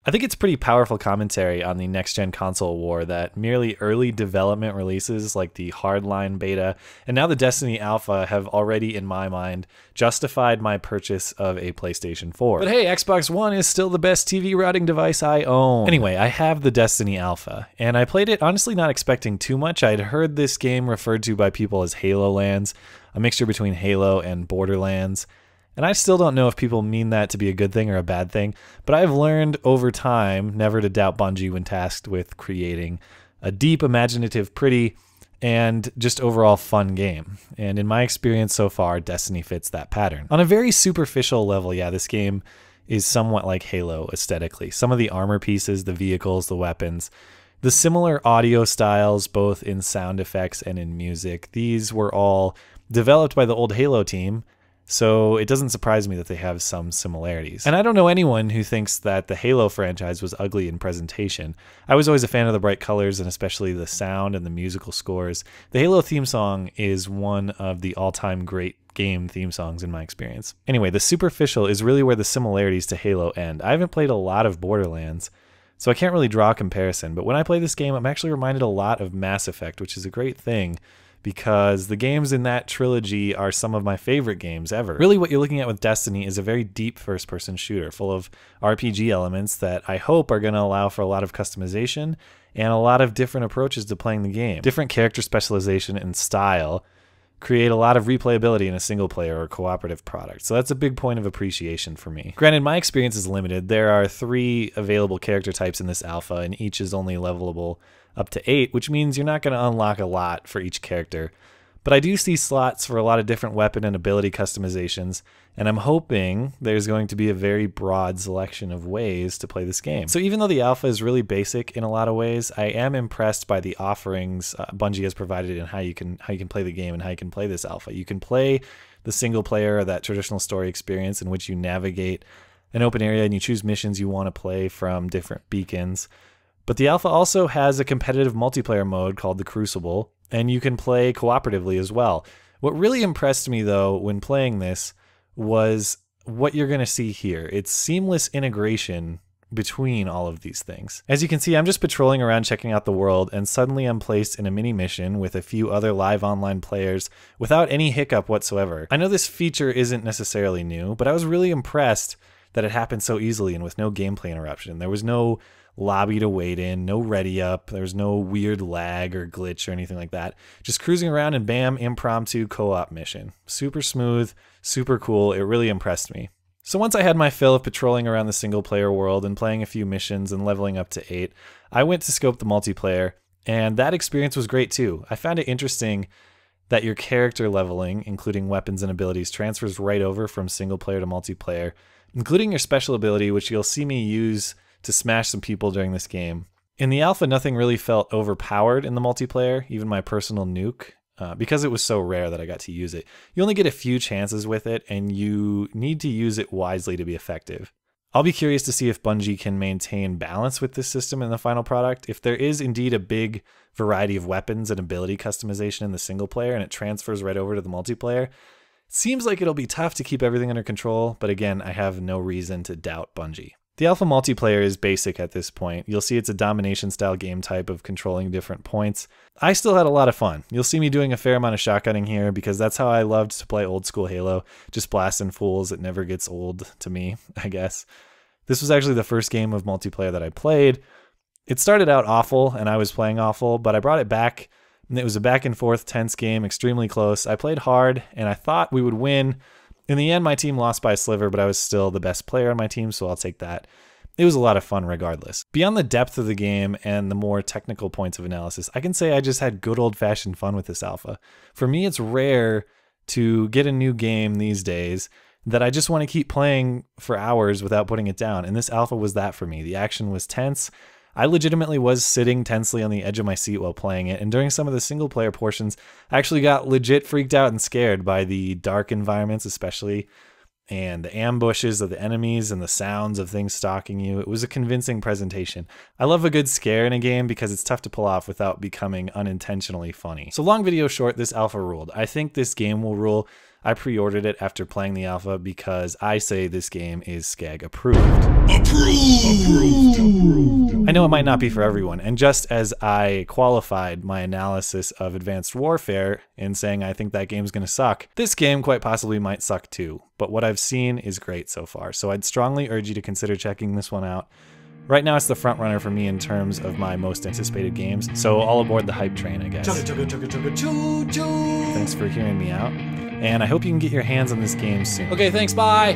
I think it's pretty powerful commentary on the next-gen console war that merely early development releases like the Hardline beta and now the Destiny Alpha have already, in my mind, justified my purchase of a PlayStation 4. But hey, Xbox One is still the best TV routing device I own. Anyway, I have the Destiny Alpha, and I played it honestly not expecting too much. I'd heard this game referred to by people as Halo Lands, a mixture between Halo and Borderlands. And I still don't know if people mean that to be a good thing or a bad thing, but I've learned over time never to doubt Bungie when tasked with creating a deep, imaginative, pretty, and just overall fun game. And in my experience so far, Destiny fits that pattern. On a very superficial level, yeah, this game is somewhat like Halo aesthetically. Some of the armor pieces, the vehicles, the weapons, the similar audio styles, both in sound effects and in music, these were all developed by the old Halo team. So it doesn't surprise me that they have some similarities. And I don't know anyone who thinks that the Halo franchise was ugly in presentation. I was always a fan of the bright colors and especially the sound and the musical scores. The Halo theme song is one of the all-time great game theme songs in my experience. Anyway, the superficial is really where the similarities to Halo end. I haven't played a lot of Borderlands, so I can't really draw a comparison, but when I play this game, I'm actually reminded a lot of Mass Effect, which is a great thing, because the games in that trilogy are some of my favorite games ever. Really what you're looking at with Destiny is a very deep first-person shooter full of RPG elements that I hope are going to allow for a lot of customization and a lot of different approaches to playing the game. Different character specialization and style create a lot of replayability in a single-player or cooperative product, so that's a big point of appreciation for me. Granted, my experience is limited. There are 3 available character types in this alpha, and each is only levelable up to 8, which means you're not going to unlock a lot for each character. But I do see slots for a lot of different weapon and ability customizations, and I'm hoping there's going to be a very broad selection of ways to play this game. So even though the alpha is really basic in a lot of ways, I am impressed by the offerings Bungie has provided in how you can play the game and how you can play this alpha. You can play the single player, that traditional story experience in which you navigate an open area and you choose missions you want to play from different beacons. But the alpha also has a competitive multiplayer mode called the Crucible, and you can play cooperatively as well. What really impressed me, though, when playing this was what you're going to see here. It's seamless integration between all of these things. As you can see, I'm just patrolling around checking out the world, and suddenly I'm placed in a mini mission with a few other live online players without any hiccup whatsoever. I know this feature isn't necessarily new, but I was really impressed that it happened so easily and with no gameplay interruption. There was no lobby to wait in, no ready up, there's no weird lag or glitch or anything like that. Just cruising around and bam, impromptu co-op mission. Super smooth, super cool, it really impressed me. So once I had my fill of patrolling around the single player world and playing a few missions and leveling up to 8, I went to scope the multiplayer, and that experience was great too. I found it interesting that your character leveling, including weapons and abilities, transfers right over from single player to multiplayer, including your special ability, which you'll see me use to smash some people during this game. In the alpha, nothing really felt overpowered in the multiplayer, even my personal nuke, because it was so rare that I got to use it. You only get a few chances with it, and you need to use it wisely to be effective. I'll be curious to see if Bungie can maintain balance with this system in the final product. If there is indeed a big variety of weapons and ability customization in the single player, and it transfers right over to the multiplayer, it seems like it'll be tough to keep everything under control, but again, I have no reason to doubt Bungie. The alpha multiplayer is basic at this point. You'll see it's a domination style game type of controlling different points. I still had a lot of fun. You'll see me doing a fair amount of shotgunning here because that's how I loved to play old school Halo, just blasting fools. It never gets old to me, I guess. This was actually the first game of multiplayer that I played. It started out awful and I was playing awful, but I brought it back and it was a back and forth tense game, extremely close. I played hard and I thought we would win. In the end, my team lost by a sliver, but I was still the best player on my team, so I'll take that. It was a lot of fun regardless. Beyond the depth of the game and the more technical points of analysis, I can say I just had good old-fashioned fun with this alpha. For me, it's rare to get a new game these days that I just want to keep playing for hours without putting it down, and this alpha was that for me. The action was tense. I legitimately was sitting tensely on the edge of my seat while playing it, and during some of the single player portions, I actually got legit freaked out and scared by the dark environments especially, and the ambushes of the enemies and the sounds of things stalking you. It was a convincing presentation. I love a good scare in a game because it's tough to pull off without becoming unintentionally funny. So long video short, this alpha ruled. I think this game will rule. I pre-ordered it after playing the alpha because I say this game is Skag approved. I know it might not be for everyone, and just as I qualified my analysis of Advanced Warfare in saying I think that game's gonna suck, this game quite possibly might suck too, but what I've seen is great so far, so I'd strongly urge you to consider checking this one out. Right now it's the front runner for me in terms of my most anticipated games, so all aboard the hype train, I guess. Thanks for hearing me out, and I hope you can get your hands on this game soon. Okay, thanks, bye!